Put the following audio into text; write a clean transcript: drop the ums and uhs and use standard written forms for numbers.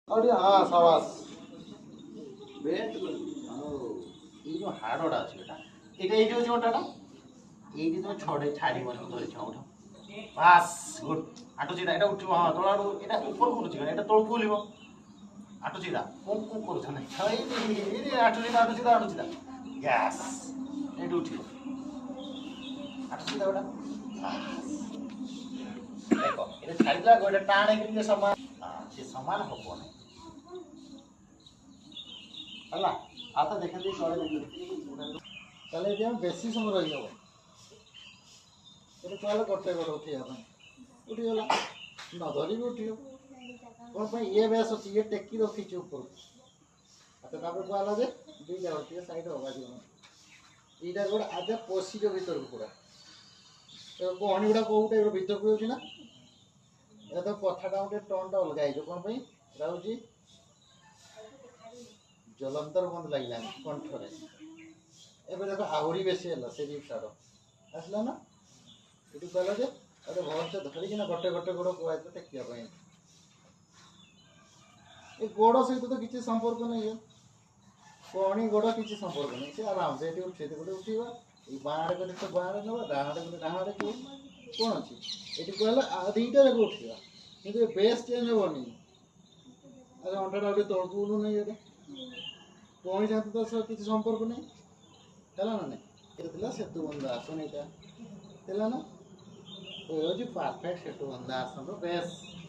अरे हाँ शाबाश वेट ये जो हाड़टा अच्छे এটা এইটা হচ্ছে ওটাটা এইটি তুমি ছড়ে ছাড়িব ধরেছ ওঠা বাস গুড আটু চিদা এটা উঠিব হ্যাঁ তোলা এটা উপর করুছি এটা তলকু ওলিব আটু চিদা কোন কোন করছ না এই আটু চিদা আটু চিদা আটু চিদা গ্যাস এইটা উঠিব আটু চিদা ওটা দেখো এটা ছাড়িলা এটা টানে কিন্তু সমান সে সমান হব না ହେଲା ଆଉ ତ ଦେଖନ୍ତି ତଳେ ଦେଖନ୍ତି ତାହେଲେ ଏଠି ଆମେ ବେଶୀ ସମୟ ରହିହେବ ଏଠି କହିଲେ ଗୋଟେ ଗୋଡ଼ ଉଠିବା ପାଇଁ ଉଠିଗଲା ନ ଧରିକି ଉଠିବ କ'ଣ ପାଇଁ ଇଏ ବେଶ ଅଛି ଇଏ ଟେକି ରଖିଛି ଉପରକୁ ଆଚ୍ଛା ତାପରେ କୁହାଗଲା ଯେ ଦୁଇଟା ଗୋଡ଼ ଟିକେ ସାଇଡ଼୍ ହବା ଯିବ ଏଇଟା ଗୋଡ଼ ଆଗେ ପଶିଯିବ ଭିତରକୁ ପୁରା କହଣି ଗୁଡ଼ା କେଉଁ ଟାଇପ୍ର ଭିତରକୁ ହେଉଛି ନା ଏ ତ କଥାଟା ଗୋଟେ ଟନ୍ଟା ଅଲଗା ହେଇଯିବ କ'ଣ ପାଇଁ ଏଇଟା ହେଉଛି जलंतर बंद लगे कंठरे एवं देख आहरी बेसी है से जिपसार आसला ना ये कहला जे अरे भल से धरिकी गोटे गोटे गोड़ कुआ टेकिया ये गोड़ सहित तो किसी संपर्क नहीं है कणी गोड़ किसी संपर्क नहीं से आराम से उठे गोटे उठा ये बाँड़े गले तो बाँड़े ना डाँड़े गले डाँड़े कौन अच्छी ये कहला दुईटा जाक उठा कि बेस चेंज हेनी अरे अंटा गोटे तलकू बोलू नहीं ये कौन जाते तो सब किसी संपर्क नहीं है ना नहीं ये सेतु बंधा आसन यहाँ ना ये हूँ परफेक्ट सेतु बंधा आसन बेस्ट